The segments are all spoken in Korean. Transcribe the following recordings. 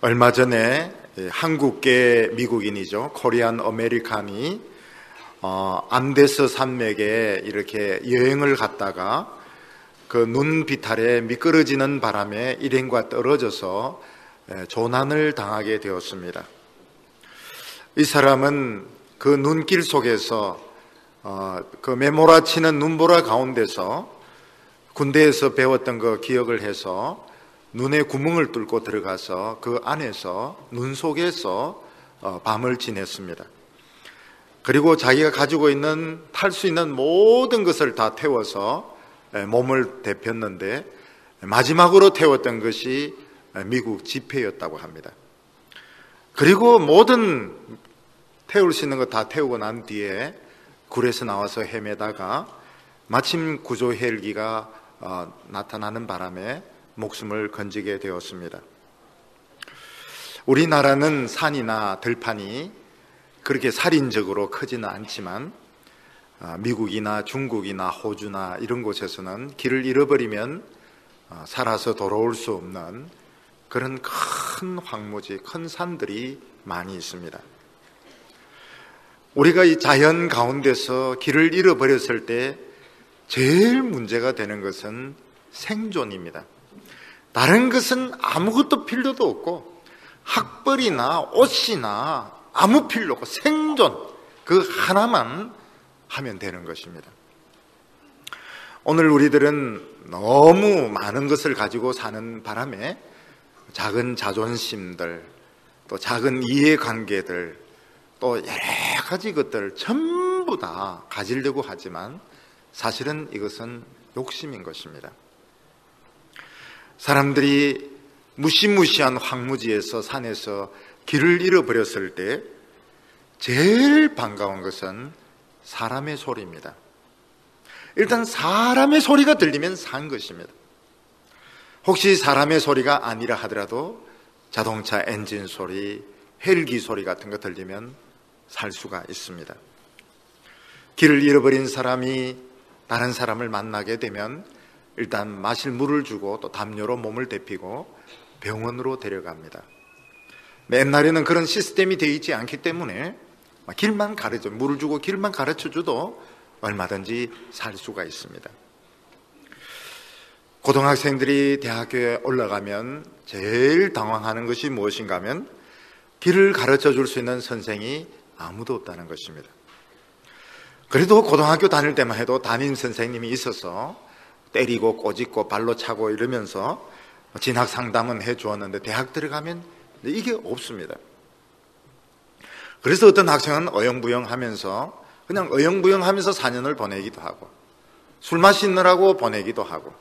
얼마 전에 한국계 미국인이죠. 코리안 아메리칸이 안데스 산맥에 이렇게 여행을 갔다가 그 눈 비탈에 미끄러지는 바람에 일행과 떨어져서 조난을 당하게 되었습니다. 이 사람은 그 눈길 속에서 그 메몰아치는 눈보라 가운데서 군대에서 배웠던 거 기억을 해서 눈에 구멍을 뚫고 들어가서 그 안에서 눈 속에서 밤을 지냈습니다. 그리고 자기가 가지고 있는 탈 수 있는 모든 것을 다 태워서 몸을 데폈는데 마지막으로 태웠던 것이 미국 지폐였다고 합니다. 그리고 모든 태울 수 있는 거 다 태우고 난 뒤에 굴에서 나와서 헤매다가 마침 구조 헬기가 나타나는 바람에 목숨을 건지게 되었습니다. 우리나라는 산이나 들판이 그렇게 살인적으로 크지는 않지만 미국이나 중국이나 호주나 이런 곳에서는 길을 잃어버리면 살아서 돌아올 수 없는 그런 큰 황무지, 큰 산들이 많이 있습니다. 우리가 이 자연 가운데서 길을 잃어버렸을 때 제일 문제가 되는 것은 생존입니다. 다른 것은 아무것도 필요도 없고 학벌이나 옷이나 아무 필요 없고 생존 그 하나만 하면 되는 것입니다. 오늘 우리들은 너무 많은 것을 가지고 사는 바람에 작은 자존심들, 또 작은 이해관계들, 또 여러 가지 것들을 전부 다 가지려고 하지만 사실은 이것은 욕심인 것입니다. 사람들이 무시무시한 황무지에서 산에서 길을 잃어버렸을 때 제일 반가운 것은 사람의 소리입니다. 일단 사람의 소리가 들리면 산 것입니다. 혹시 사람의 소리가 아니라 하더라도 자동차 엔진 소리, 헬기 소리 같은 거 들리면 살 수가 있습니다. 길을 잃어버린 사람이 다른 사람을 만나게 되면 일단 마실 물을 주고 또 담요로 몸을 데피고 병원으로 데려갑니다. 옛날에는 그런 시스템이 되어 있지 않기 때문에 길만 가르쳐, 물을 주고 길만 가르쳐 줘도 얼마든지 살 수가 있습니다. 고등학생들이 대학교에 올라가면 제일 당황하는 것이 무엇인가 하면 길을 가르쳐 줄 수 있는 선생이 아무도 없다는 것입니다. 그래도 고등학교 다닐 때만 해도 담임 선생님이 있어서 때리고 꼬집고 발로 차고 이러면서 진학 상담은 해 주었는데 대학 들어가면 이게 없습니다. 그래서 어떤 학생은 어영부영하면서 그냥 어영부영하면서 4년을 보내기도 하고 술 마시느라고 보내기도 하고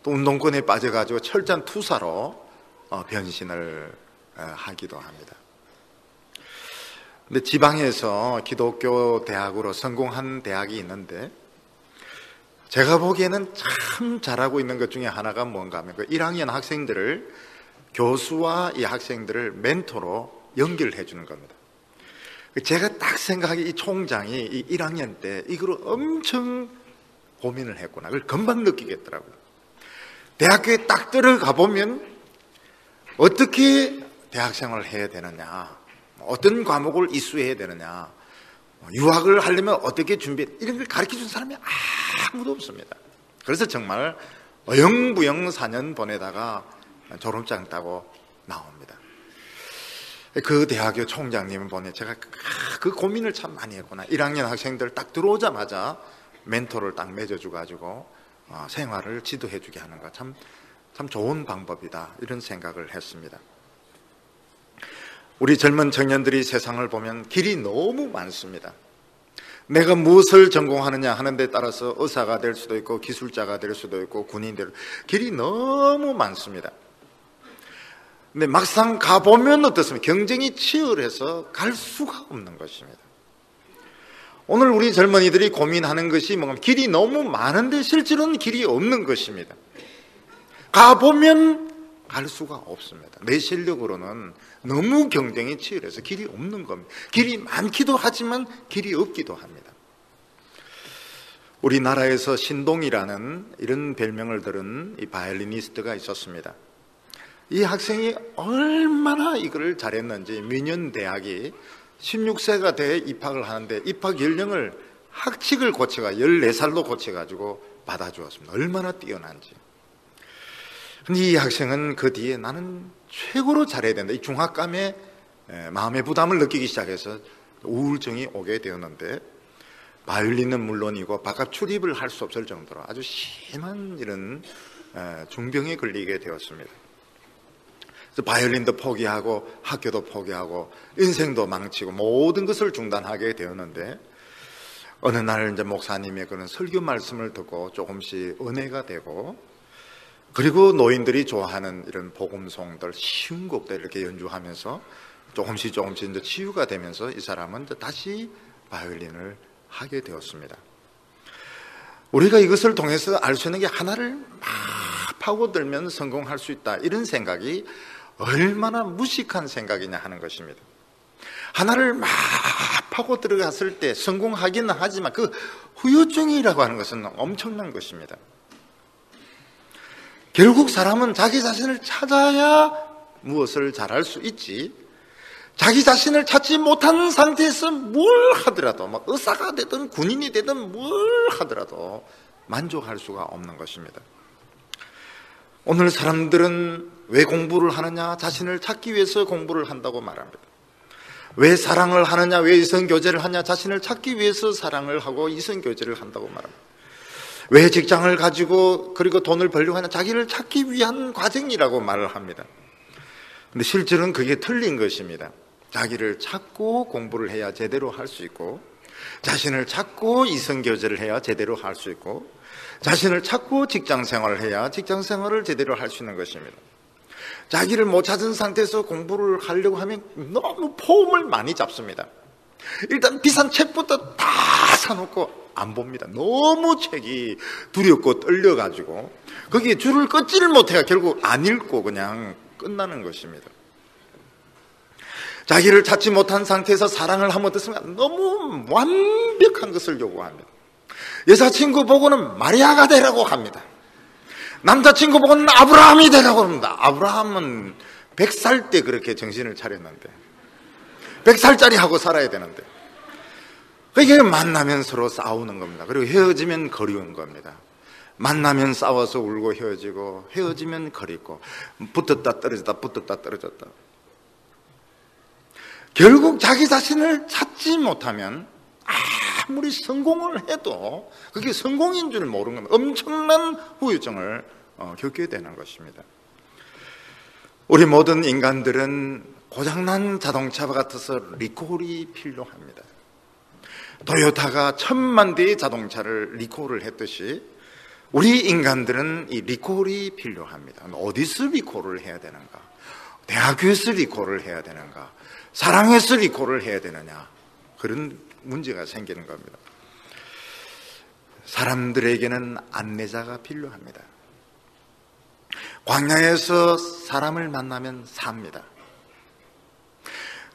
또 운동권에 빠져가지고 철저한 투사로 변신을 하기도 합니다. 근데 지방에서 기독교 대학으로 성공한 대학이 있는데 제가 보기에는 참 잘하고 있는 것 중에 하나가 뭔가 하면 그 1학년 학생들을 교수와 이 학생들을 멘토로 연결해 주는 겁니다. 제가 딱 생각하기에 이 총장이 이 1학년 때 이걸 엄청 고민을 했구나. 그걸 금방 느끼겠더라고요. 대학교에 딱 들어가 보면 어떻게 대학생활을 해야 되느냐, 어떤 과목을 이수해야 되느냐, 유학을 하려면 어떻게 준비해, 이런 걸 가르쳐 준 사람이 아무도 없습니다. 그래서 정말 어영부영 4년 보내다가 졸업장 따고 나옵니다. 그 대학교 총장님을 보내 제가 그 고민을 참 많이 했구나. 1학년 학생들 딱 들어오자마자 멘토를 딱 맺어줘가지고 생활을 지도해주게 하는 거 참 좋은 방법이다 이런 생각을 했습니다. 우리 젊은 청년들이 세상을 보면 길이 너무 많습니다. 내가 무엇을 전공하느냐 하는 데 따라서 의사가 될 수도 있고 기술자가 될 수도 있고 군인이 될 수도 있고 길이 너무 많습니다. 근데 막상 가보면 어떻습니까? 경쟁이 치열해서 갈 수가 없는 것입니다. 오늘 우리 젊은이들이 고민하는 것이 뭔가 길이 너무 많은데 실제로는 길이 없는 것입니다. 가보면 갈 수가 없습니다. 내 실력으로는 너무 경쟁이 치열해서 길이 없는 겁니다. 길이 많기도 하지만 길이 없기도 합니다. 우리나라에서 신동이라는 이런 별명을 들은 이 바이올리니스트가 있었습니다. 이 학생이 얼마나 이거를 잘했는지 민연대학이 16세가 돼 입학을 하는데 입학 연령을 학칙을 고쳐가 14살로 고쳐가지고 받아주었습니다. 얼마나 뛰어난지. 근데 이 학생은 그 뒤에 나는 최고로 잘해야 된다. 이 중압감에 마음의 부담을 느끼기 시작해서 우울증이 오게 되었는데 바이올린은 물론이고 바깥 출입을 할 수 없을 정도로 아주 심한 이런 중병에 걸리게 되었습니다. 그래서 바이올린도 포기하고 학교도 포기하고 인생도 망치고 모든 것을 중단하게 되었는데 어느 날 이제 목사님의 그런 설교 말씀을 듣고 조금씩 은혜가 되고 그리고 노인들이 좋아하는 이런 복음송들 쉬운 곡들 이렇게 연주하면서 조금씩 이제 치유가 되면서 이 사람은 이제 다시 바이올린을 하게 되었습니다. 우리가 이것을 통해서 알 수 있는 게 하나를 막 파고들면 성공할 수 있다 이런 생각이 얼마나 무식한 생각이냐 하는 것입니다. 하나를 막 파고 들어갔을 때 성공하기는 하지만 그 후유증이라고 하는 것은 엄청난 것입니다. 결국 사람은 자기 자신을 찾아야 무엇을 잘할 수 있지 자기 자신을 찾지 못한 상태에서 뭘 하더라도 뭐 의사가 되든 군인이 되든 뭘 하더라도 만족할 수가 없는 것입니다. 오늘 사람들은 왜 공부를 하느냐? 자신을 찾기 위해서 공부를 한다고 말합니다. 왜 사랑을 하느냐? 왜 이성교제를 하냐? 자신을 찾기 위해서 사랑을 하고 이성교제를 한다고 말합니다. 왜 직장을 가지고 그리고 돈을 벌려고 하냐? 자기를 찾기 위한 과정이라고 말을 합니다. 근데 실제로는 그게 틀린 것입니다. 자기를 찾고 공부를 해야 제대로 할 수 있고 자신을 찾고 이성교제를 해야 제대로 할 수 있고 자신을 찾고 직장생활을 해야 직장생활을 제대로 할 수 있는 것입니다. 자기를 못 찾은 상태에서 공부를 하려고 하면 너무 폼을 많이 잡습니다. 일단 비싼 책부터 다 사놓고 안 봅니다. 너무 책이 두렵고 떨려가지고 거기에 줄을 끊지를 못해가 결국 안 읽고 그냥 끝나는 것입니다. 자기를 찾지 못한 상태에서 사랑을 하면 어떻습니까? 너무 완벽한 것을 요구합니다. 여자친구 보고는 마리아가 되라고 합니다. 남자친구 보고는 아브라함이 되라고 합니다. 아브라함은 100살 때 그렇게 정신을 차렸는데 100살짜리 하고 살아야 되는데 이게 만나면 서로 싸우는 겁니다. 그리고 헤어지면 그리운 겁니다. 만나면 싸워서 울고 헤어지고 헤어지면 그립고 붙었다 떨어졌다 결국 자기 자신을 찾지 못하면 아무리 성공을 해도 그게 성공인 줄 모르는 겁니다. 엄청난 후유증을 겪게 되는 것입니다. 우리 모든 인간들은 고장난 자동차와 같아서 리콜이 필요합니다. 토요타가 1000만 대의 자동차를 리콜을 했듯이 우리 인간들은 이 리콜이 필요합니다. 어디서 리콜을 해야 되는가? 대학교에서 리콜을 해야 되는가? 사랑해서 리콜을 해야 되느냐? 그런 문제가 생기는 겁니다. 사람들에게는 안내자가 필요합니다. 광야에서 사람을 만나면 삽니다.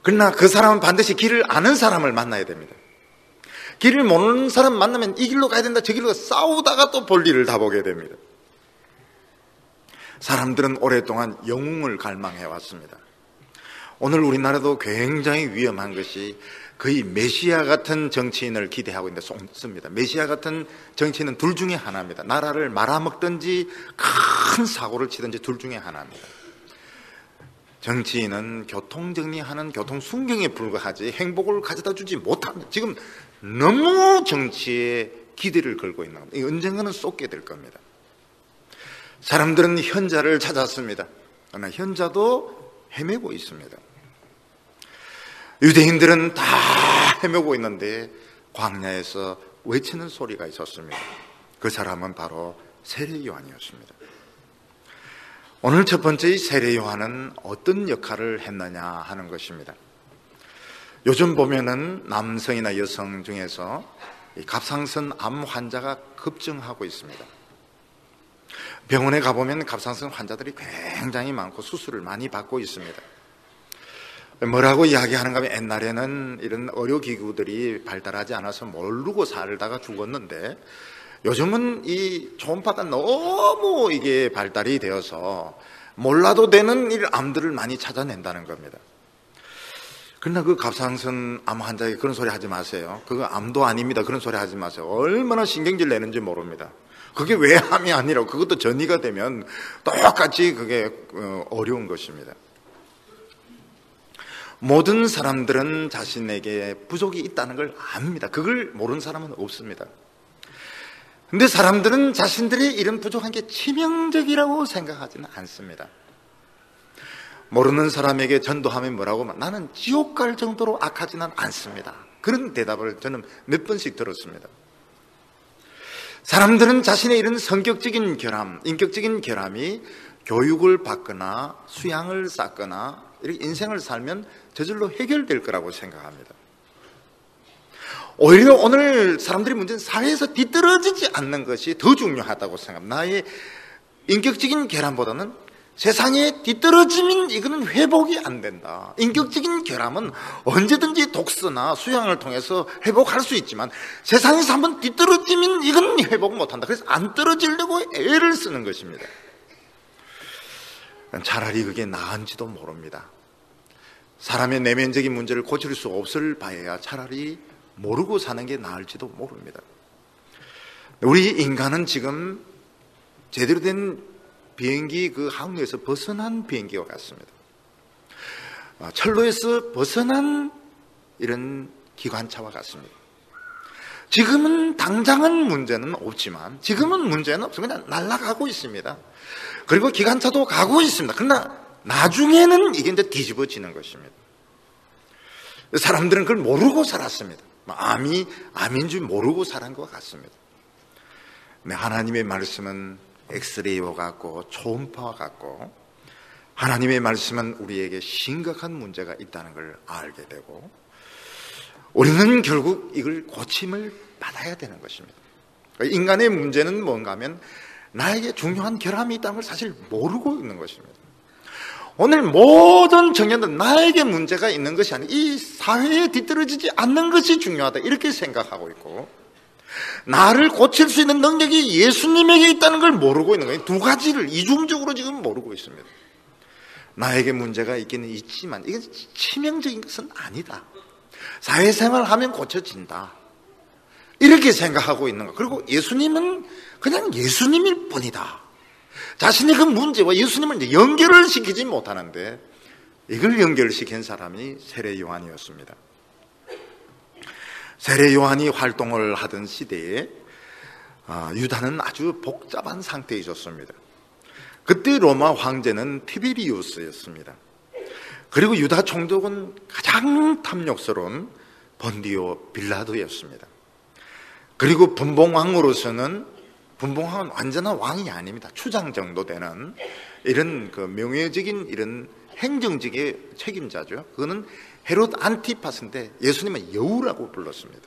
그러나 그 사람은 반드시 길을 아는 사람을 만나야 됩니다. 길을 모르는 사람 만나면 이 길로 가야 된다 저 길로 싸우다가 또 볼일을 다 보게 됩니다. 사람들은 오랫동안 영웅을 갈망해 왔습니다. 오늘 우리나라도 굉장히 위험한 것이 거의 메시아 같은 정치인을 기대하고 있는데 속습니다. 메시아 같은 정치인은 둘 중에 하나입니다. 나라를 말아먹든지 큰 사고를 치든지 둘 중에 하나입니다. 정치인은 교통정리하는 교통순경에 불과하지 행복을 가져다 주지 못합니다. 지금 너무 정치에 기대를 걸고 있는 겁니다. 언젠가는 쏟게 될 겁니다. 사람들은 현자를 찾았습니다. 그러나 현자도 헤매고 있습니다. 유대인들은 다 헤매고 있는데 광야에서 외치는 소리가 있었습니다. 그 사람은 바로 세례 요한이었습니다. 오늘 첫 번째 이 세례 요한은 어떤 역할을 했느냐 하는 것입니다. 요즘 보면은 남성이나 여성 중에서 이 갑상선 암 환자가 급증하고 있습니다. 병원에 가보면 갑상선 환자들이 굉장히 많고 수술을 많이 받고 있습니다. 뭐라고 이야기하는가 하면 옛날에는 이런 의료기구들이 발달하지 않아서 모르고 살다가 죽었는데 요즘은 이 초음파가 너무 이게 발달이 되어서 몰라도 되는 이 암들을 많이 찾아낸다는 겁니다. 그러나 그 갑상선 암 환자에게 그런 소리 하지 마세요. 그거 암도 아닙니다. 그런 소리 하지 마세요. 얼마나 신경질 내는지 모릅니다. 그게 왜 암이 아니라고. 그것도 전이가 되면 똑같이 그게 어려운 것입니다. 모든 사람들은 자신에게 부족이 있다는 걸 압니다. 그걸 모르는 사람은 없습니다. 근데 사람들은 자신들의 이런 부족한 게 치명적이라고 생각하지는 않습니다. 모르는 사람에게 전도하면 뭐라고 하면 나는 지옥 갈 정도로 악하지는 않습니다. 그런 대답을 저는 몇 번씩 들었습니다. 사람들은 자신의 이런 성격적인 결함, 인격적인 결함이 교육을 받거나 수양을 쌓거나 이렇게 인생을 살면 저절로 해결될 거라고 생각합니다. 오히려 오늘 사람들이 문제는 사회에서 뒤떨어지지 않는 것이 더 중요하다고 생각합니다. 나의 인격적인 결함보다는 세상에 뒤떨어지면 이거는 회복이 안 된다. 인격적인 결함은 언제든지 독서나 수양을 통해서 회복할 수 있지만 세상에서 한번 뒤떨어지면 이건 회복 못한다. 그래서 안 떨어지려고 애를 쓰는 것입니다. 차라리 그게 나은지도 모릅니다. 사람의 내면적인 문제를 고칠 수 없을 바에야 차라리 모르고 사는 게 나을지도 모릅니다. 우리 인간은 지금 제대로 된 비행기 그 항로에서 벗어난 비행기와 같습니다. 철로에서 벗어난 이런 기관차와 같습니다. 지금은 당장은 문제는 없지만 지금은 문제는 없어요. 그냥 날아가고 있습니다. 그리고 기관차도 가고 있습니다. 그러나 나중에는 이게 이제 뒤집어지는 것입니다. 사람들은 그걸 모르고 살았습니다. 암인 줄 모르고 살은 것 같습니다. 네, 하나님의 말씀은 엑스레이와 같고 초음파와 같고 하나님의 말씀은 우리에게 심각한 문제가 있다는 걸 알게 되고 우리는 결국 이걸 고침을 받아야 되는 것입니다. 인간의 문제는 뭔가 하면 나에게 중요한 결함이 있다는 걸 사실 모르고 있는 것입니다. 오늘 모든 청년들 나에게 문제가 있는 것이 아니라 이 사회에 뒤떨어지지 않는 것이 중요하다 이렇게 생각하고 있고 나를 고칠 수 있는 능력이 예수님에게 있다는 걸 모르고 있는 거예요. 두 가지를 이중적으로 지금 모르고 있습니다. 나에게 문제가 있기는 있지만 이게 치명적인 것은 아니다. 사회생활 하면 고쳐진다. 이렇게 생각하고 있는 거. 그리고 예수님은 그냥 예수님일 뿐이다. 자신의 그 문제와 예수님을 이제 연결을 시키지 못하는데 이걸 연결시킨 사람이 세례 요한이었습니다. 세례 요한이 활동을 하던 시대에 유다는 아주 복잡한 상태에 있었습니다. 그때 로마 황제는 티베리우스였습니다. 그리고 유다 총독은 가장 탐욕스러운 본디오 빌라도였습니다. 그리고 분봉왕으로서는 분봉왕은 완전한 왕이 아닙니다. 추장 정도 되는 이런 그 명예적인 이런 행정직의 책임자죠. 그거는 헤롯 안티파스인데 예수님은 여우라고 불렀습니다.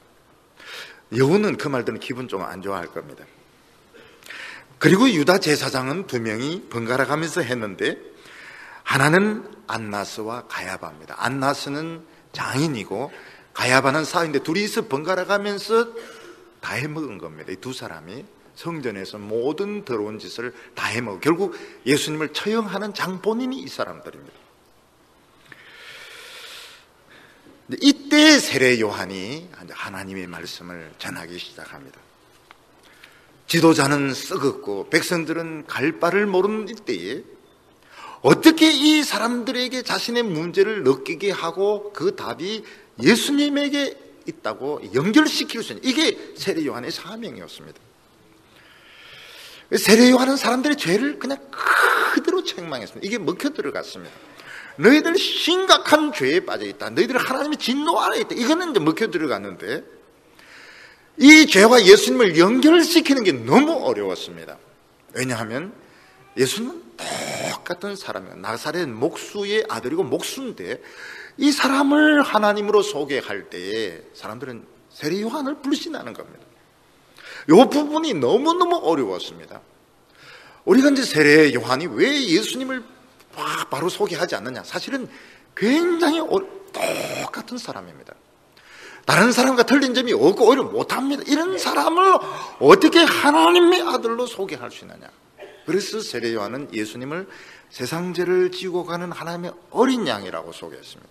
여우는 그 말 들으면 기분 좀 안 좋아할 겁니다. 그리고 유다 제사장은 두 명이 번갈아 가면서 했는데 하나는 안나스와 가야바입니다. 안나스는 장인이고 가야바는 사위인데 둘이서 번갈아 가면서 다 해먹은 겁니다. 이 두 사람이 성전에서 모든 더러운 짓을 다 해먹고 결국 예수님을 처형하는 장본인이 이 사람들입니다. 이때 세례 요한이 하나님의 말씀을 전하기 시작합니다. 지도자는 썩었고 백성들은 갈 바를 모르는 이때에 어떻게 이 사람들에게 자신의 문제를 느끼게 하고 그 답이 예수님에게 있다고 연결시킬 수 있는 이게 세례 요한의 사명이었습니다. 세례 요한은 사람들의 죄를 그냥 그대로 책망했습니다. 이게 먹혀 들어갔습니다. 너희들 심각한 죄에 빠져 있다. 너희들 하나님의 진노 아래 있다. 이거는 이제 먹혀 들어갔는데 이 죄와 예수님을 연결시키는 게 너무 어려웠습니다. 왜냐하면 예수님은 똑같은 사람이에요. 나사렛 목수의 아들이고 목수인데 이 사람을 하나님으로 소개할 때에 사람들은 세례 요한을 불신하는 겁니다. 이 부분이 너무너무 어려웠습니다. 우리가 이제 세례 요한이 왜 예수님을 바로 소개하지 않느냐. 사실은 굉장히 똑같은 사람입니다. 다른 사람과 틀린 점이 없고 오히려 못합니다. 이런 사람을 어떻게 하나님의 아들로 소개할 수 있느냐. 그래서 세례 요한은 예수님을 세상 죄를 지고 가는 하나님의 어린 양이라고 소개했습니다.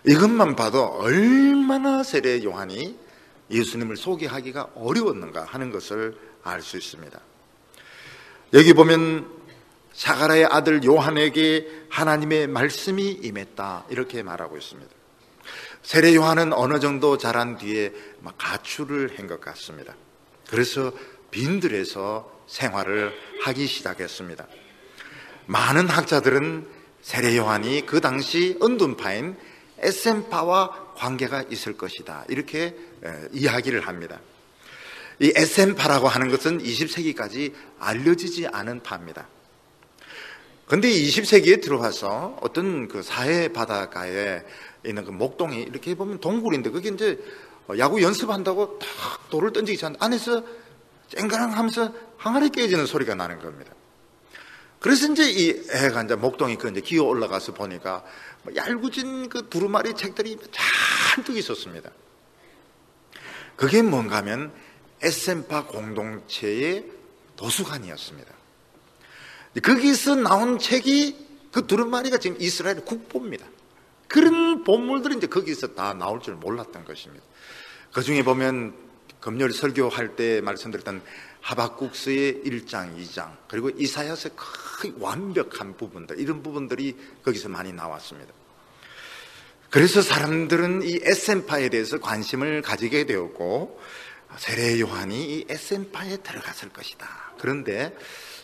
이것만 봐도 얼마나 세례 요한이 예수님을 소개하기가 어려웠는가 하는 것을 알 수 있습니다. 여기 보면 사가랴의 아들 요한에게 하나님의 말씀이 임했다 이렇게 말하고 있습니다. 세례 요한은 어느 정도 자란 뒤에 가출을 한 것 같습니다. 그래서 빈들에서 생활을 하기 시작했습니다. 많은 학자들은 세례 요한이 그 당시 언둔파인 에센파와 관계가 있을 것이다 이렇게 이야기를 합니다. 이 에센파라고 하는 것은 20세기까지 알려지지 않은 파입니다. 그런데 20세기에 들어와서 어떤 그 사해 바닷가에 있는 그 목동이 이렇게 보면 동굴인데 그게 이제 야구 연습한다고 탁 돌을 던지기 전 안에서 쨍그랑 하면서 항아리 깨지는 소리가 나는 겁니다. 그래서 이제 이 애가 이제 목동이 그 이제 기어 올라가서 보니까 얄궂은 그 두루마리 책들이 잔뜩 있었습니다. 그게 뭔가 하면 에센파 공동체의 도서관이었습니다. 거기서 나온 책이 그 두루마리가 지금 이스라엘 국보입니다. 그런 본물들이 이제 거기서 다 나올 줄 몰랐던 것입니다. 그 중에 보면 금요일 설교할 때 말씀드렸던 하박국서의 1장, 2장 그리고 이사야서의 거의 완벽한 부분들 이런 부분들이 거기서 많이 나왔습니다. 그래서 사람들은 이 에센파에 대해서 관심을 가지게 되었고 세례 요한이 이 에센파에 들어갔을 것이다. 그런데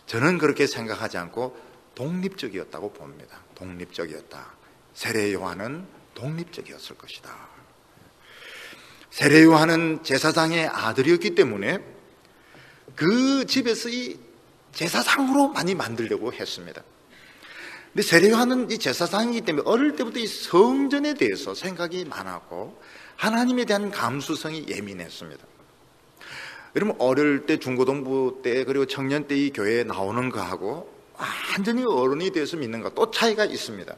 저는 그렇게 생각하지 않고 독립적이었다고 봅니다. 독립적이었다. 세례 요한은 독립적이었을 것이다. 세례 요한은 제사장의 아들이었기 때문에 그 집에서 이 제사장으로 많이 만들려고 했습니다. 근데 세례 요한은 이 제사장이기 때문에 어릴 때부터 이 성전에 대해서 생각이 많았고 하나님에 대한 감수성이 예민했습니다. 여러분 어릴 때 중고등부 때 그리고 청년 때 이 교회에 나오는 거하고 완전히 어른이 돼서 믿는 거 또 차이가 있습니다.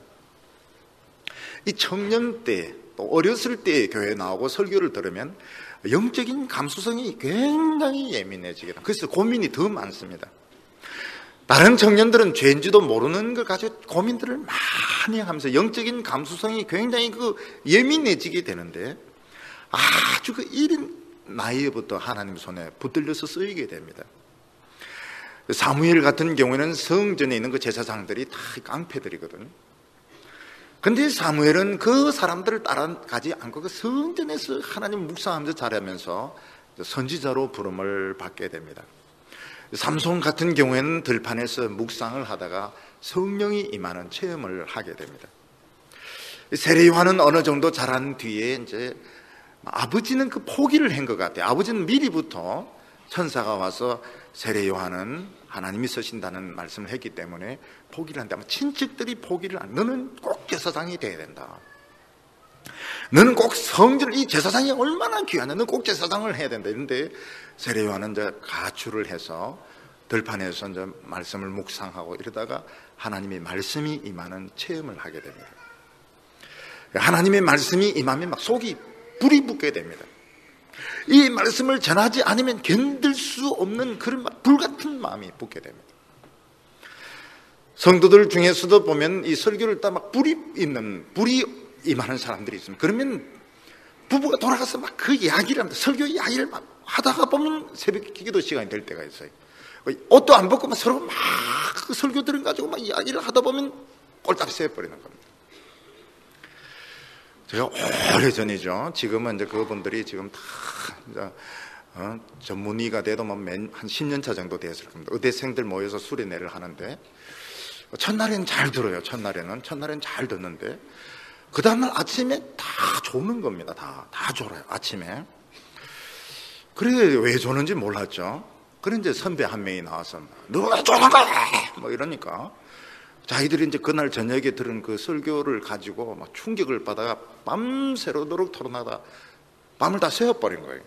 이 청년 때 또 어렸을 때 교회에 나오고 설교를 들으면 영적인 감수성이 굉장히 예민해지게 됩니다. 그래서 고민이 더 많습니다. 다른 청년들은 죄인지도 모르는 걸 가지고 고민들을 많이 하면서 영적인 감수성이 굉장히 예민해지게 되는데 아주 그 이른 나이에부터 하나님 손에 붙들려서 쓰이게 됩니다. 사무엘 같은 경우에는 성전에 있는 그 제사장들이 다 깡패들이거든요. 근데 사무엘은 그 사람들을 따라가지 않고 그 성전에서 하나님 묵상하면서 자라면서 선지자로 부름을 받게 됩니다. 삼손 같은 경우에는 들판에서 묵상을 하다가 성령이 임하는 체험을 하게 됩니다. 세례 요한은 어느 정도 자란 뒤에 이제 아버지는 그 포기를 한 것 같아요. 아버지는 미리부터 천사가 와서 세례 요한은 하나님이 쓰신다는 말씀을 했기 때문에 포기를 한다면 친척들이 포기를 안, 너는 꼭 제사장이 돼야 된다. 너는 꼭 성전을, 이 제사장이 얼마나 귀하냐. 너는 꼭 제사장을 해야 된다. 이런데 세례 요한은 이제 가출을 해서 들판에서 이제 말씀을 묵상하고 이러다가 하나님의 말씀이 임하는 체험을 하게 됩니다. 하나님의 말씀이 임하면 막 속이 불이 붙게 됩니다. 이 말씀을 전하지 않으면 견딜 수 없는 그런 불같은 마음이 붙게 됩니다. 성도들 중에서도 보면 이 설교를 딱 막 불이 임하는 사람들이 있습니다. 그러면 부부가 돌아가서 막 그 이야기를 합니다. 설교 이야기를 막 하다가 보면 새벽 기도 시간이 될 때가 있어요. 옷도 안 벗고 막 서로 막 그 설교들을 가지고 막 이야기를 하다 보면 꼴딱 새버리는 겁니다. 제가 오래전이죠. 지금은 이제 그분들이 지금 다 이제 전문의가 돼도 한 10년 차 정도 됐을 겁니다. 의대생들 모여서 수련회를 하는데 첫날에는 잘 들어요. 첫날에는 잘 듣는데 그 다음날 아침에 다 조는 겁니다. 다 졸아요. 아침에. 그래 왜 조는지 몰랐죠. 그래 이제 선배 한 명이 나와서 누가 조는 거야? 뭐 이러니까 자기들이 이제 그날 저녁에 들은 그 설교를 가지고 막 충격을 받아가 밤새도록 토론하다 밤을 다 새워버린 거예요.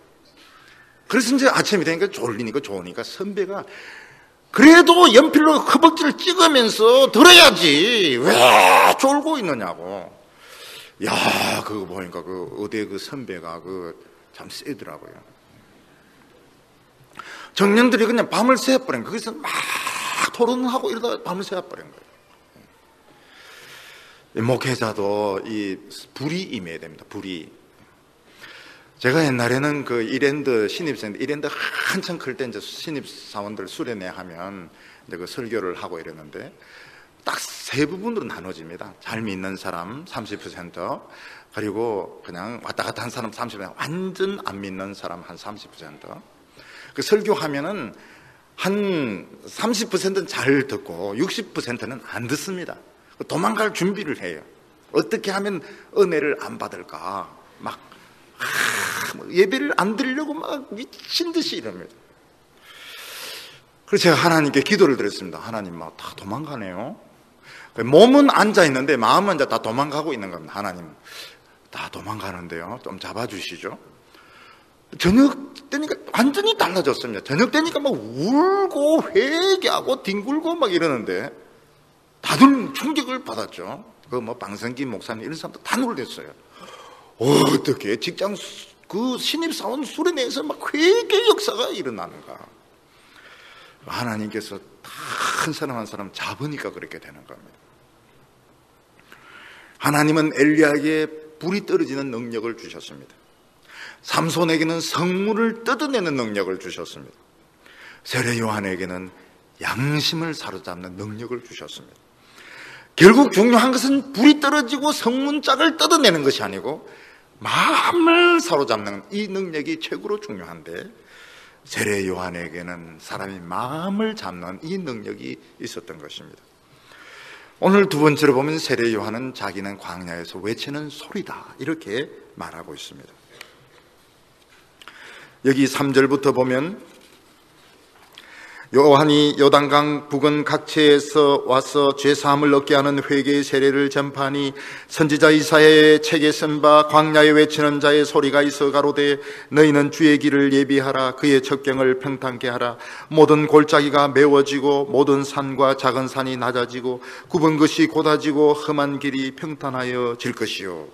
그래서 이제 아침이 되니까 졸리니까 좋으니까 선배가 그래도 연필로 허벅지를 찍으면서 들어야지 왜 졸고 있느냐고. 야, 그거 보니까 그 의대 그 선배가 참 세더라고요. 청년들이 그냥 밤을 새워버린 거예요. 거기서 막 토론하고 이러다가 밤을 새워버린 거예요. 목회자도 이 불이 임해야 됩니다. 불이. 제가 옛날에는 그 이랜드 신입생들, 이랜드 한참 클 때 이제 신입사원들 수련회 하면 이제 그 설교를 하고 이랬는데 딱 세 부분으로 나눠집니다. 잘 믿는 사람 30%, 그리고 그냥 왔다 갔다 한 사람 30%, 완전 안 믿는 사람 한 30%. 그 설교하면은 한 30%는 잘 듣고 60%는 안 듣습니다. 도망갈 준비를 해요. 어떻게 하면 은혜를 안 받을까? 막 예배를 안 드리려고 막 미친 듯이 이럽니다. 그래서 제가 하나님께 기도를 드렸습니다. 하나님, 막 다 도망가네요. 몸은 앉아 있는데 마음은 이제 다 도망가고 있는 겁니다. 하나님, 다 도망가는데요. 좀 잡아주시죠. 저녁 때니까 완전히 달라졌습니다. 저녁 때니까 막 울고 회개하고 뒹굴고 막 이러는데 다들 충격을 받았죠. 그 뭐 방성기 목사님 이런 사람도 다 놀랬어요. 어떻게 직장 그 신입사원 수련회에서 막 회개 역사가 일어나는가? 하나님께서 한 사람 한 사람 잡으니까 그렇게 되는 겁니다. 하나님은 엘리야에게 불이 떨어지는 능력을 주셨습니다. 삼손에게는 성문을 뜯어내는 능력을 주셨습니다. 세례 요한에게는 양심을 사로잡는 능력을 주셨습니다. 결국 중요한 것은 불이 떨어지고 성문짝을 뜯어내는 것이 아니고 마음을 사로잡는 이 능력이 최고로 중요한데, 세례 요한에게는 사람이 마음을 잡는 이 능력이 있었던 것입니다. 오늘 두 번째로 보면 세례 요한은 자기는 광야에서 외치는 소리다 이렇게 말하고 있습니다. 여기 3절부터 보면 요한이 요단강 부근 각처에서 와서 죄사함을 얻게 하는 회개의 세례를 전파하니 선지자 이사야의 책에 쓴 바 광야에 외치는 자의 소리가 있어 가로되 너희는 주의 길을 예비하라. 그의 첩경을 평탄케 하라. 모든 골짜기가 메워지고 모든 산과 작은 산이 낮아지고 굽은 것이 곧아지고 험한 길이 평탄하여 질 것이요.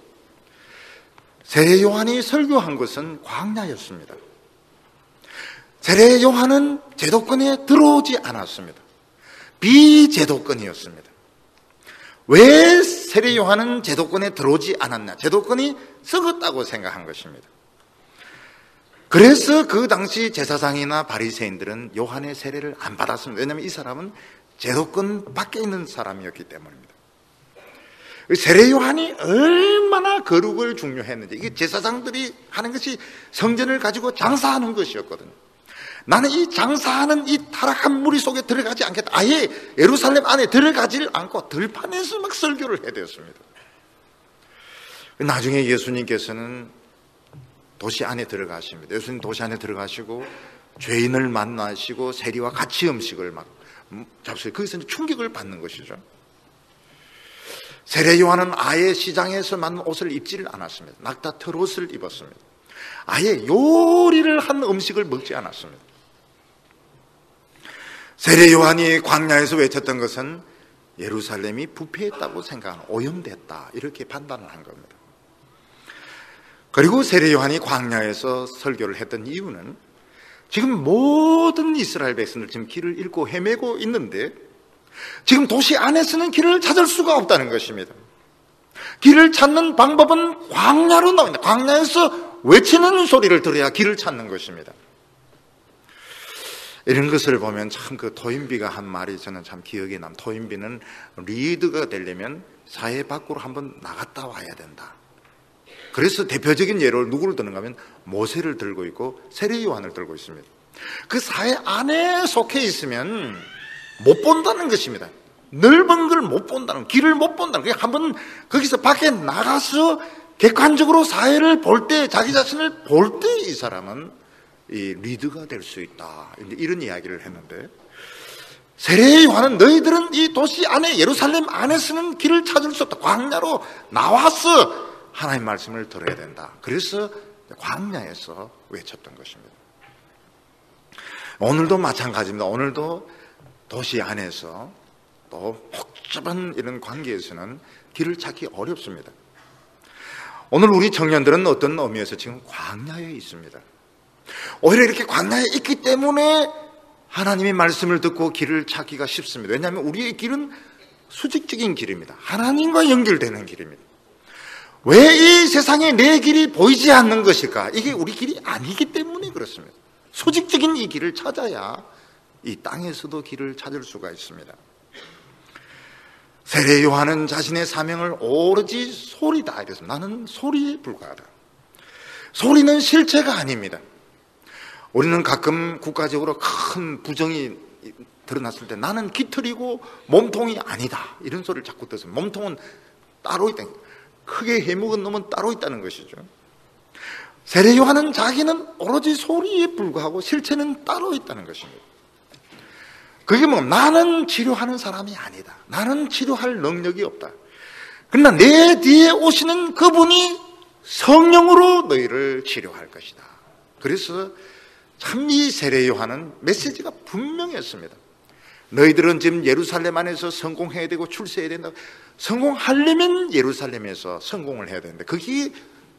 세례 요한이 설교한 것은 광야였습니다. 세례 요한은 제도권에 들어오지 않았습니다. 비제도권이었습니다. 왜 세례 요한은 제도권에 들어오지 않았냐? 제도권이 썩었다고 생각한 것입니다. 그래서 그 당시 제사장이나 바리새인들은 요한의 세례를 안 받았습니다. 왜냐하면 이 사람은 제도권 밖에 있는 사람이었기 때문입니다. 세례 요한이 얼마나 거룩을 중요했는지, 이게 제사장들이 하는 것이 성전을 가지고 장사하는 것이었거든요. 나는 이 장사하는 이 타락한 무리 속에 들어가지 않겠다. 아예 예루살렘 안에 들어가지를 않고 들판에서 막 설교를 해야 되었습니다. 나중에 예수님께서는 도시 안에 들어가십니다. 예수님 도시 안에 들어가시고 죄인을 만나시고 세리와 같이 음식을 막 잡수요. 거기서 충격을 받는 것이죠. 세례 요한은 아예 시장에서 만든 옷을 입지를 않았습니다. 낙타 털옷을 입었습니다. 아예 요리를 한 음식을 먹지 않았습니다. 세례 요한이 광야에서 외쳤던 것은 예루살렘이 부패했다고 생각하는, 오염됐다 이렇게 판단을 한 겁니다. 그리고 세례 요한이 광야에서 설교를 했던 이유는 지금 모든 이스라엘 백성들 지금 길을 잃고 헤매고 있는데 지금 도시 안에서는 길을 찾을 수가 없다는 것입니다. 길을 찾는 방법은 광야로 나옵니다. 광야에서 외치는 소리를 들어야 길을 찾는 것입니다. 이런 것을 보면 참 그 토인비가 한 말이 저는 참 기억에 남. 토인비는 리더가 되려면 사회 밖으로 한번 나갔다 와야 된다. 그래서 대표적인 예로 누구를 드는가 하면 모세를 들고 있고 세례 요한을 들고 있습니다. 그 사회 안에 속해 있으면 못 본다는 것입니다. 넓은 걸 못 본다는, 길을 못 본다는 거예요. 한번 거기서 밖에 나가서 객관적으로 사회를 볼 때, 자기 자신을 볼 때 이 사람은 이 리더가 될 수 있다. 이런 이야기를 했는데, 세례 요한은 너희들은 이 도시 안에 예루살렘 안에서는 길을 찾을 수 없다. 광야로 나와서 하나님 말씀을 들어야 된다. 그래서 광야에서 외쳤던 것입니다. 오늘도 마찬가지입니다. 오늘도 도시 안에서 또 복잡한 이런 관계에서는 길을 찾기 어렵습니다. 오늘 우리 청년들은 어떤 의미에서 지금 광야에 있습니다. 오히려 이렇게 광야에 있기 때문에 하나님의 말씀을 듣고 길을 찾기가 쉽습니다. 왜냐하면 우리의 길은 수직적인 길입니다. 하나님과 연결되는 길입니다. 왜 이 세상에 내 길이 보이지 않는 것일까? 이게 우리 길이 아니기 때문에 그렇습니다. 수직적인 이 길을 찾아야 이 땅에서도 길을 찾을 수가 있습니다. 세례 요한은 자신의 사명을 오로지 소리다 이랬습니다. 나는 소리에 불과하다. 소리는 실체가 아닙니다. 우리는 가끔 국가적으로 큰 부정이 드러났을 때 나는 깃털이고 몸통이 아니다 이런 소리를 자꾸 듣습니다. 몸통은 따로 있다. 크게 해먹은 놈은 따로 있다는 것이죠. 세례 요한은 자기는 오로지 소리에 불과하고 실체는 따로 있다는 것입니다. 그게 뭐 나는 치료하는 사람이 아니다. 나는 치료할 능력이 없다. 그러나 내 뒤에 오시는 그분이 성령으로 너희를 치료할 것이다. 그래서 참 이 세례 요한은 메시지가 분명했습니다. 너희들은 지금 예루살렘 안에서 성공해야 되고 출세해야 된다. 성공하려면 예루살렘에서 성공을 해야 되는데 그게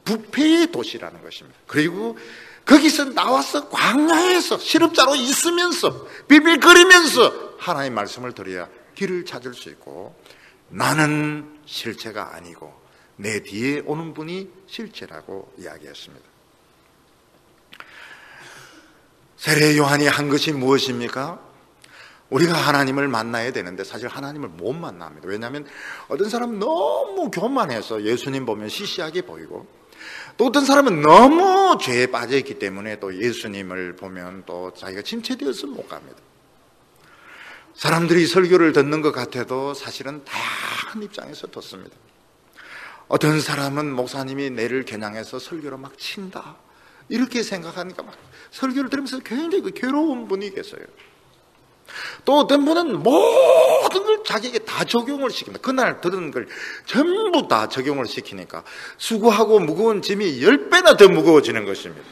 부패의 도시라는 것입니다. 그리고 거기서 나와서 광야에서 실업자로 있으면서 빌빌거리면서 하나님의 말씀을 들어야 길을 찾을 수 있고 나는 실체가 아니고 내 뒤에 오는 분이 실체라고 이야기했습니다. 세례 요한이 한 것이 무엇입니까? 우리가 하나님을 만나야 되는데 사실 하나님을 못 만납니다. 왜냐하면 어떤 사람은 너무 교만해서 예수님 보면 시시하게 보이고 또 어떤 사람은 너무 죄에 빠져있기 때문에 또 예수님을 보면 또 자기가 침체되어서 못 갑니다. 사람들이 설교를 듣는 것 같아도 사실은 다양한 입장에서 듣습니다. 어떤 사람은 목사님이 내를 겨냥해서 설교를 막 친다 이렇게 생각하니까 막 설교를 들으면서 굉장히 괴로운 분이 계세요. 또 어떤 분은 모든 걸 자기에게 다 적용을 시킵니다. 그날 들은 걸 전부 다 적용을 시키니까 수고하고 무거운 짐이 10배나 더 무거워지는 것입니다.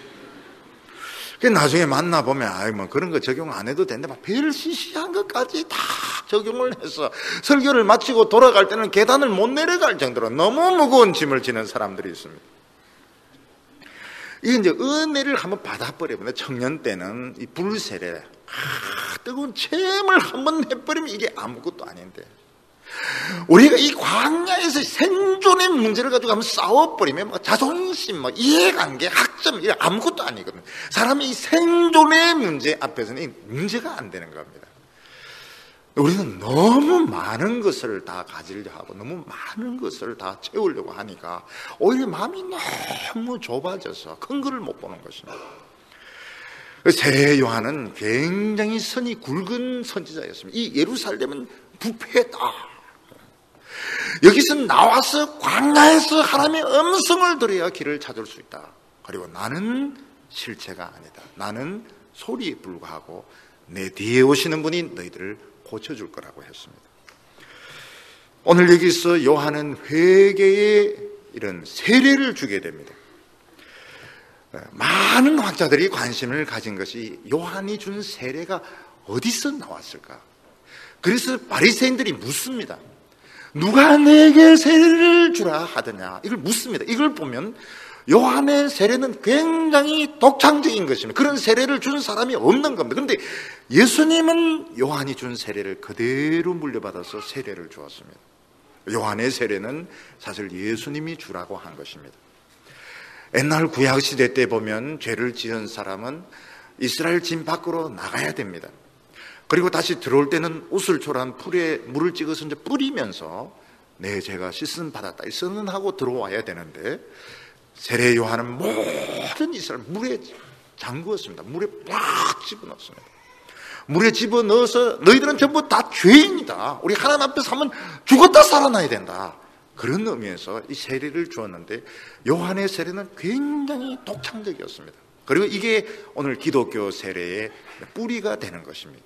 나중에 만나보면 뭐 그런 거 적용 안 해도 되는데 막 별 시시한 것까지 다 적용을 해서 설교를 마치고 돌아갈 때는 계단을 못 내려갈 정도로 너무 무거운 짐을 지는 사람들이 있습니다. 이게 이제 은혜를 한번 받아버리면 청년 때는 이 불세례 뜨거운 체험을 한번 해버리면 이게 아무것도 아닌데 우리가 이 광야에서 생존의 문제를 가지고 한번 싸워버리면 뭐 자존심, 뭐 이해관계, 학점 이게 아무것도 아니거든요. 사람이 이 생존의 문제 앞에서는 이 문제가 안 되는 겁니다. 우리는 너무 많은 것을 다 가지려 하고 너무 많은 것을 다 채우려고 하니까 오히려 마음이 너무 좁아져서 큰 거를 못 보는 것입니다. 세례 요한은 굉장히 선이 굵은 선지자였습니다. 이 예루살렘은 부패다. 여기서 나와서 광야에서 하나님의 음성을 들어야 길을 찾을 수 있다. 그리고 나는 실체가 아니다. 나는 소리에 불과하고 내 뒤에 오시는 분이 너희들을 고쳐줄 거라고 했습니다. 오늘 여기서 요한은 회개에 이런 세례를 주게 됩니다. 많은 학자들이 관심을 가진 것이 요한이 준 세례가 어디서 나왔을까? 그래서 바리새인들이 묻습니다. 누가 내게 세례를 주라 하더냐? 이걸 묻습니다. 이걸 보면 요한의 세례는 굉장히 독창적인 것입니다. 그런 세례를 준 사람이 없는 겁니다. 그런데 예수님은 요한이 준 세례를 그대로 물려받아서 세례를 주었습니다. 요한의 세례는 사실 예수님이 주라고 한 것입니다. 옛날 구약시대 때 보면 죄를 지은 사람은 이스라엘 진 밖으로 나가야 됩니다. 그리고 다시 들어올 때는 우슬초란 풀에 물을 찍어서 이제 뿌리면서 내 죄가 씻음 받았다 이 선언하고 들어와야 되는데 세례 요한은 모든 이스라엘 물에 잠그었습니다. 물에 팍 집어넣습니다. 물에 집어넣어서 너희들은 전부 다 죄인이다. 우리 하나님 앞에서 한번 죽었다 살아나야 된다. 그런 의미에서 이 세례를 주었는데 요한의 세례는 굉장히 독창적이었습니다. 그리고 이게 오늘 기독교 세례의 뿌리가 되는 것입니다.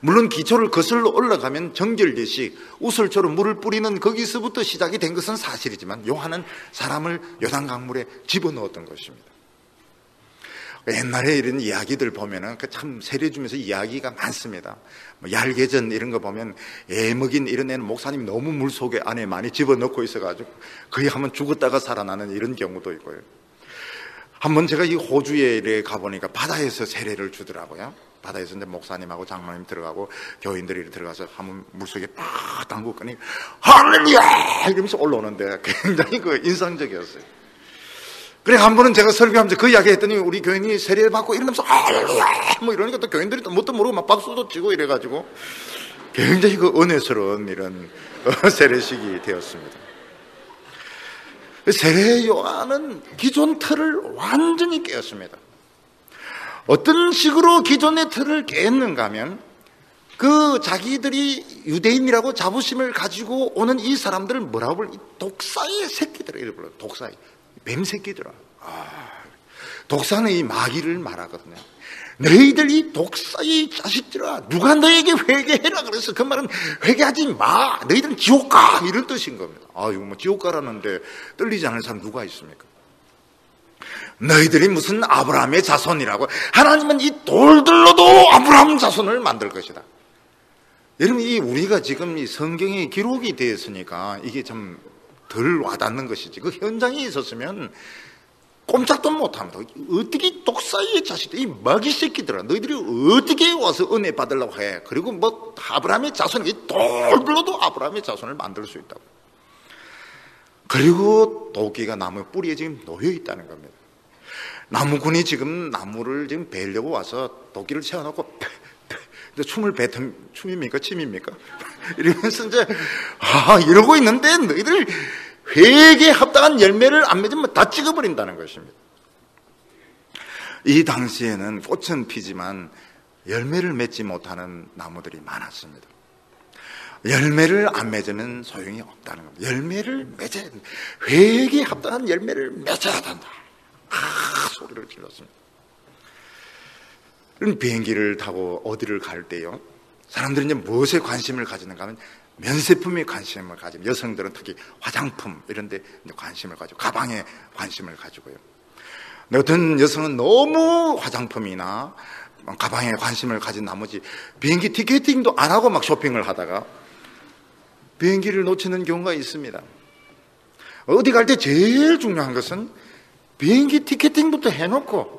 물론 기초를 거슬러 올라가면 정결례식, 우슬초로 물을 뿌리는 거기서부터 시작이 된 것은 사실이지만 요한은 사람을 요단강물에 집어넣었던 것입니다. 옛날에 이런 이야기들 보면은 참 세례 주면서 이야기가 많습니다. 뭐 얄개전 이런 거 보면 애 먹인 이런 애는 목사님이 너무 물속에 안에 많이 집어넣고 있어가지고 거의 한번 죽었다가 살아나는 이런 경우도 있고요. 한번 제가 이 호주에 가보니까 바다에서 세례를 주더라고요. 바다에서 이제 목사님하고 장로님 들어가고 교인들이 들어가서 한번 물속에 팍 담그더니 할렐루야 이러면서 올라오는데 굉장히 그 인상적이었어요. 그래 한 번은 제가 설교하면서 그 이야기 했더니 우리 교인이 세례를 받고 이러면서 할렐루야 뭐 이러니까 또 교인들이 또 뭣도 모르고 막 박수도 치고 이래가지고 굉장히 그 은혜스러운 이런 세례식이 되었습니다. 세례 요한은 기존 틀을 완전히 깨었습니다. 어떤 식으로 기존의 틀을 깼는가 하면 그 자기들이 유대인이라고 자부심을 가지고 오는 이 사람들을 뭐라고 불러? 독사의 새끼들을 이렇게 불러요. 독사의 뱀새끼들아. 독사는 이 마귀를 말하거든요. 너희들 이 독사의 자식들아, 누가 너에게 회개해라 그래서 그 말은 회개하지 마. 너희들은 지옥 가 이런 뜻인 겁니다. 이거 뭐 지옥 가라는데 떨리지 않는 사람 누가 있습니까? 너희들이 무슨 아브라함의 자손이라고. 하나님은 이 돌들로도 아브라함 자손을 만들 것이다. 여러분, 이 우리가 지금 이 성경에 기록이 되어 있으니까 이게 좀 덜 와닿는 것이지. 그 현장에 있었으면 꼼짝도 못합니다. 어떻게 독사의 자식들, 이 마귀 새끼들아, 너희들이 어떻게 와서 은혜 받으려고 해? 그리고 뭐 아브라함의 자손, 이 돌들로도 아브라함의 자손을 만들 수 있다고. 그리고 도끼가 나무 뿌리에 지금 놓여 있다는 겁니다. 나무꾼이 지금 나무를 지금 베려고 와서 도끼를 세워놓고 춤을 뱉은 춤입니까? 침입니까? 이러면서 이제 이러고 있는데 너희들 회개에 합당한 열매를 안 맺으면 다 찍어버린다는 것입니다. 이 당시에는 꽃은 피지만 열매를 맺지 못하는 나무들이 많았습니다. 열매를 안 맺으면 소용이 없다는 겁니다. 열매를 맺어야 된다. 회개에 합당한 열매를 맺어야 된다. 소리를 질렀습니다. 비행기를 타고 어디를 갈 때요, 사람들이 이제 무엇에 관심을 가지는가 하면 면세품에 관심을 가지고, 여성들은 특히 화장품 이런 데 관심을 가지고, 가방에 관심을 가지고요. 어떤 여성은 너무 화장품이나 가방에 관심을 가진 나머지 비행기 티켓팅도 안 하고 막 쇼핑을 하다가 비행기를 놓치는 경우가 있습니다. 어디 갈 때 제일 중요한 것은 비행기 티켓팅부터 해놓고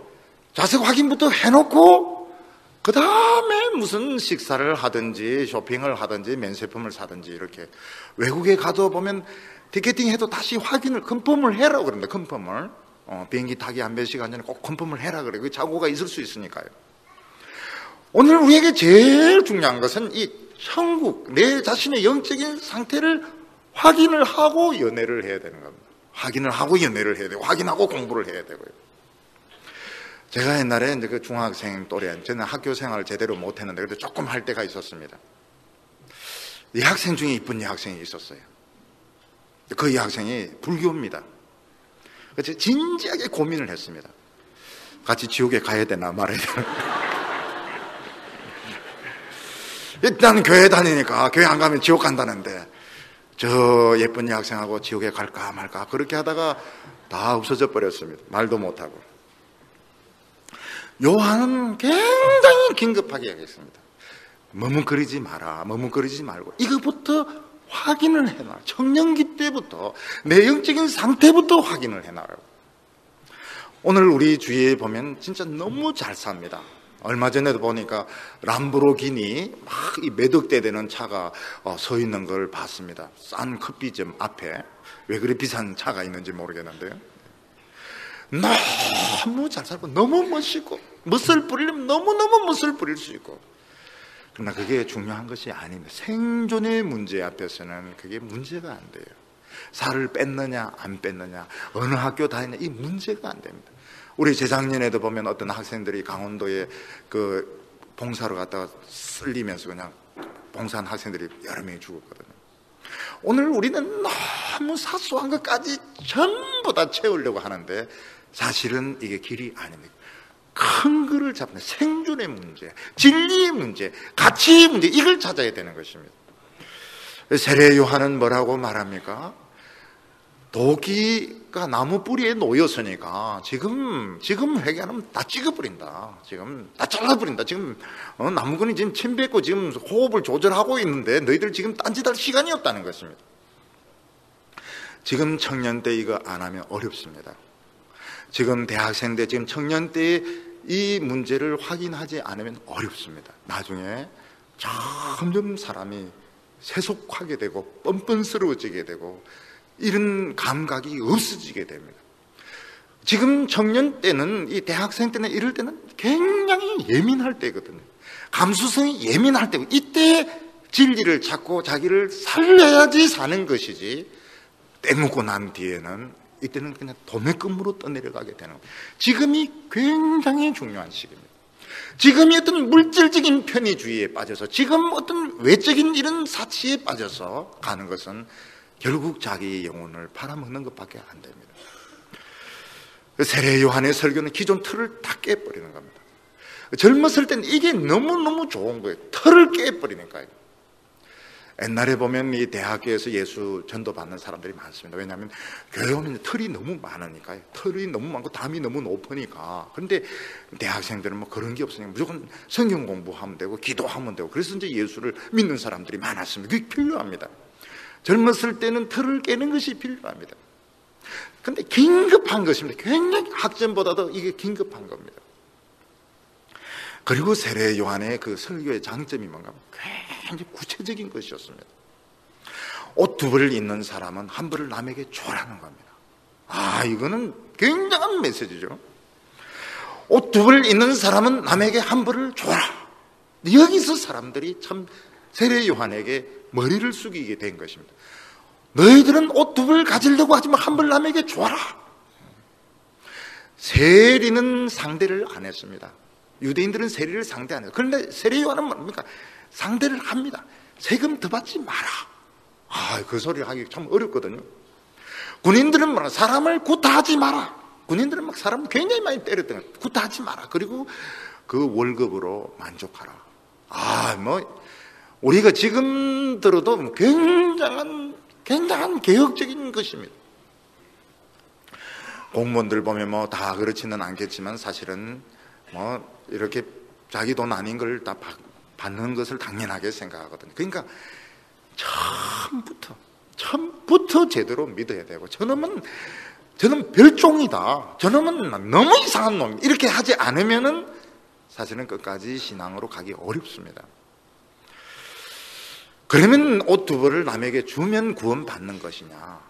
좌석 확인부터 해놓고 그 다음에 무슨 식사를 하든지 쇼핑을 하든지 면세품을 사든지, 이렇게 외국에 가도 보면 티켓팅 해도 다시 확인을, 컨펌을 해라 그럽니다. 컨펌을 비행기 타기 한 몇 시간 전에 꼭 컨펌을 해라 그래요. 그 착오가 있을 수 있으니까요. 오늘 우리에게 제일 중요한 것은 이 천국, 내 자신의 영적인 상태를 확인을 하고 연애를 해야 되는 겁니다. 확인을 하고 연애를 해야 되고, 확인하고 공부를 해야 되고요. 제가 옛날에 이제 그 중학생 또래, 저는 학교 생활을 제대로 못 했는데 그래도 조금 할 때가 있었습니다. 이 학생 중에 이쁜 여학생이 있었어요. 그 여학생이 불교입니다. 그래서 진지하게 고민을 했습니다. 같이 지옥에 가야 되나 말아야 되나. 일단 교회 다니니까 교회 안 가면 지옥 간다는데 저 예쁜 여학생하고 지옥에 갈까 말까 그렇게 하다가 다 없어져 버렸습니다. 말도 못하고. 요한은 굉장히 긴급하게 하겠습니다. 머뭇거리지 마라, 머뭇거리지 말고 이것부터 확인을 해놔. 청년기 때부터 내 영적인 상태부터 확인을 해놔라고. 오늘 우리 주위에 보면 진짜 너무 잘 삽니다. 얼마 전에도 보니까 람보르기니 막 이 몇 억대 되는 차가 서 있는 걸 봤습니다. 싼 커피점 앞에. 왜 그리 비싼 차가 있는지 모르겠는데요. 너무 잘 살고 너무 멋있고, 멋을 부리려면 너무너무 멋을 부릴 수 있고. 그러나 그게 중요한 것이 아닙니다. 생존의 문제 앞에서는 그게 문제가 안 돼요. 살을 뺐느냐 안 뺐느냐, 어느 학교 다니냐, 이 문제가 안 됩니다. 우리 재작년에도 보면 어떤 학생들이 강원도에 그 봉사로 갔다가 쓸리면서 그냥 봉사한 학생들이 여러 명이 죽었거든요. 오늘 우리는 너무 사소한 것까지 전부 다 채우려고 하는데 사실은 이게 길이 아닙니다. 큰 거를 잡는 생존의 문제, 진리의 문제, 가치의 문제, 이걸 찾아야 되는 것입니다. 세례 요한은 뭐라고 말합니까? 도끼가 나무 뿌리에 놓였으니까 지금 회개하면 다 찍어버린다. 지금 다 잘라버린다. 지금 나무꾼이 지금 침 뱉고 지금 호흡을 조절하고 있는데 너희들 지금 딴짓할 시간이 없다는 것입니다. 지금 청년 때 이거 안 하면 어렵습니다. 지금 대학생 때, 지금 청년 때에 이 문제를 확인하지 않으면 어렵습니다. 나중에 점점 사람이 세속하게 되고 뻔뻔스러워지게 되고 이런 감각이 없어지게 됩니다. 지금 청년 때는, 이 대학생 때는, 이럴 때는 굉장히 예민할 때거든요. 감수성이 예민할 때고, 이때 진리를 찾고 자기를 살려야지 사는 것이지, 떼먹고 난 뒤에는 이때는 그냥 도매금으로 떠내려가게 되는 겁니다. 지금이 굉장히 중요한 시기입니다. 지금이 어떤 물질적인 편의주의에 빠져서, 지금 어떤 외적인 이런 사치에 빠져서 가는 것은 결국 자기 영혼을 팔아먹는 것밖에 안 됩니다. 세례 요한의 설교는 기존 틀을 다 깨버리는 겁니다. 젊었을 때는 이게 너무너무 좋은 거예요. 틀을 깨버리니까요. 옛날에 보면 이 대학교에서 예수 전도받는 사람들이 많습니다. 왜냐하면 교회 오면 틀이 너무 많으니까요. 틀이 너무 많고 담이 너무 높으니까. 그런데 대학생들은 뭐 그런 게 없으니까 무조건 성경 공부하면 되고 기도하면 되고, 그래서 이제 예수를 믿는 사람들이 많았습니다. 그게 필요합니다. 젊었을 때는 틀을 깨는 것이 필요합니다. 근데 긴급한 것입니다. 굉장히 학점보다도 이게 긴급한 겁니다. 그리고 세례 요한의 그 설교의 장점이 뭔가 하면 굉장히 구체적인 것이었습니다. 옷 두 벌을 입는 사람은 한 벌을 남에게 줘라는 겁니다. 이거는 굉장한 메시지죠. 옷 두 벌을 입는 사람은 남에게 한 벌을 줘라. 여기서 사람들이 참 세례 요한에게 머리를 숙이게 된 것입니다. 너희들은 옷 두 벌 가지려고 하지만 한 벌 남에게 줘라. 세리는 상대를 안 했습니다. 유대인들은 세리를 상대 안 해요. 그런데 세례 요한은 뭡니까? 상대를 합니다. 세금 더 받지 마라. 그 소리를 하기 참 어렵거든요. 군인들은 뭐라? 사람을 구타하지 마라. 군인들은 막 사람을 굉장히 많이 때렸던 거예요. 구타하지 마라. 그리고 그 월급으로 만족하라. 우리가 지금 들어도 굉장한 개혁적인 것입니다. 공무원들 보면 다 그렇지는 않겠지만 사실은 이렇게 자기 돈 아닌 걸 다 받는 것을 당연하게 생각하거든요. 그러니까 처음부터 제대로 믿어야 되고, 저놈은 별종이다, 저놈은 너무 이상한 놈, 이렇게 하지 않으면은 사실은 끝까지 신앙으로 가기 어렵습니다. 그러면 옷 두 벌을 남에게 주면 구원받는 것이냐,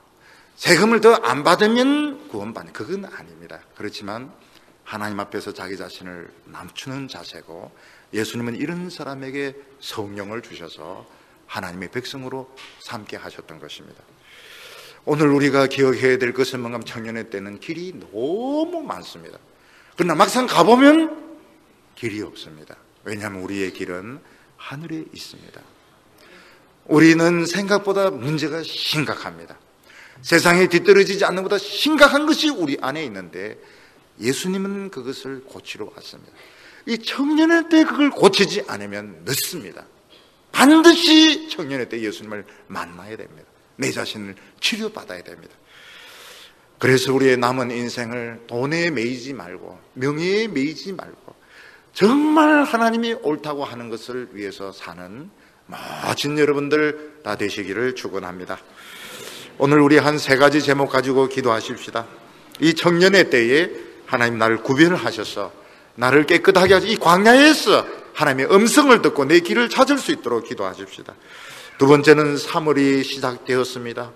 세금을 더 안 받으면 구원받는, 그건 아닙니다. 그렇지만 하나님 앞에서 자기 자신을 낮추는 자세고, 예수님은 이런 사람에게 성령을 주셔서 하나님의 백성으로 삼게 하셨던 것입니다. 오늘 우리가 기억해야 될 것은 뭔가 청년의 때는 길이 너무 많습니다. 그러나 막상 가보면 길이 없습니다. 왜냐하면 우리의 길은 하늘에 있습니다. 우리는 생각보다 문제가 심각합니다. 세상에 뒤떨어지지 않는 것보다 심각한 것이 우리 안에 있는데, 예수님은 그것을 고치러 왔습니다. 이 청년의 때 그걸 고치지 않으면 늦습니다. 반드시 청년의 때 예수님을 만나야 됩니다. 내 자신을 치료받아야 됩니다. 그래서 우리의 남은 인생을 돈에 매이지 말고, 명예에 매이지 말고, 정말 하나님이 옳다고 하는 것을 위해서 사는 멋진 여러분들 다 되시기를 축원합니다. 오늘 우리 한 세 가지 제목 가지고 기도하십시다. 이 청년의 때에 하나님 나를 구별하셔서 나를 깨끗하게 하셔서 이 광야에서 하나님의 음성을 듣고 내 길을 찾을 수 있도록 기도하십시다. 두 번째는 3월이 시작되었습니다.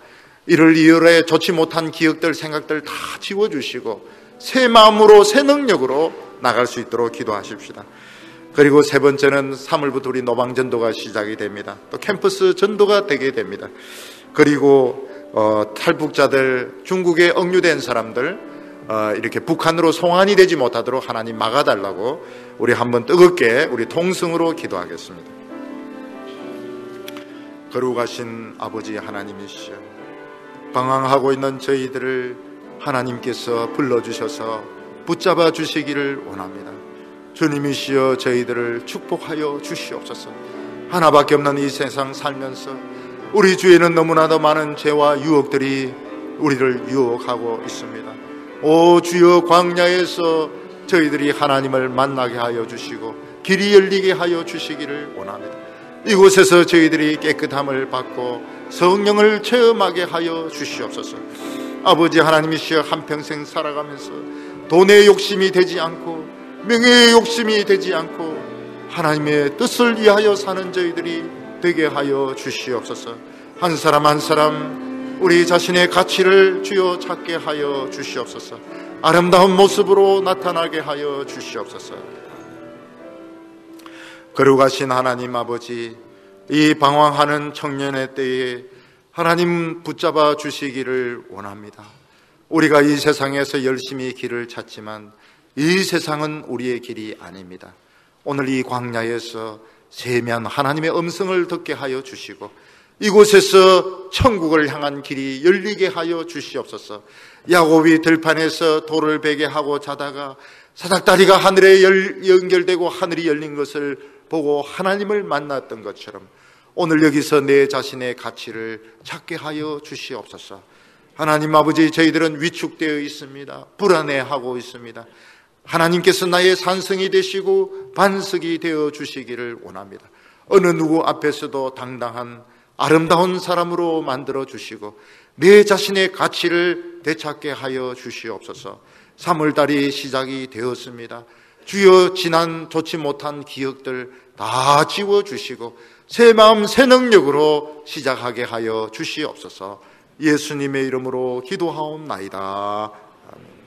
1월 2월에 좋지 못한 기억들, 생각들 다 지워주시고 새 마음으로 새 능력으로 나갈 수 있도록 기도하십시다. 그리고 세 번째는 3월부터 우리 노방전도가 시작이 됩니다. 또 캠퍼스 전도가 되게 됩니다. 그리고 탈북자들, 중국에 억류된 사람들 이렇게 북한으로 송환이 되지 못하도록 하나님 막아달라고 우리 한번 뜨겁게 우리 통성으로 기도하겠습니다. 거룩하신 아버지 하나님이시여, 방황하고 있는 저희들을 하나님께서 불러주셔서 붙잡아 주시기를 원합니다. 주님이시여, 저희들을 축복하여 주시옵소서. 하나밖에 없는 이 세상 살면서 우리 주위에는 너무나도 많은 죄와 유혹들이 우리를 유혹하고 있습니다. 오 주여, 광야에서 저희들이 하나님을 만나게 하여 주시고 길이 열리게 하여 주시기를 원합니다. 이곳에서 저희들이 깨끗함을 받고 성령을 체험하게 하여 주시옵소서. 아버지 하나님이시여, 한평생 살아가면서 돈의 욕심이 되지 않고 명예의 욕심이 되지 않고 하나님의 뜻을 위하여 사는 저희들이 되게 하여 주시옵소서. 한 사람 한 사람 우리 자신의 가치를 주여 찾게 하여 주시옵소서. 아름다운 모습으로 나타나게 하여 주시옵소서. 거룩하신 하나님 아버지, 이 방황하는 청년의 때에 하나님 붙잡아 주시기를 원합니다. 우리가 이 세상에서 열심히 길을 찾지만 이 세상은 우리의 길이 아닙니다. 오늘 이 광야에서 세미한 하나님의 음성을 듣게 하여 주시고 이곳에서 천국을 향한 길이 열리게 하여 주시옵소서. 야곱이 들판에서 돌을 베게 하고 자다가 사닥다리가 하늘에 연결되고 하늘이 열린 것을 보고 하나님을 만났던 것처럼 오늘 여기서 내 자신의 가치를 찾게 하여 주시옵소서. 하나님 아버지, 저희들은 위축되어 있습니다. 불안해하고 있습니다. 하나님께서 나의 산성이 되시고 반석이 되어 주시기를 원합니다. 어느 누구 앞에서도 당당한 아름다운 사람으로 만들어 주시고 내 자신의 가치를 되찾게 하여 주시옵소서. 3월달이 시작이 되었습니다. 주여, 지난 좋지 못한 기억들 다 지워주시고 새 마음 새 능력으로 시작하게 하여 주시옵소서. 예수님의 이름으로 기도하옵나이다. 아멘.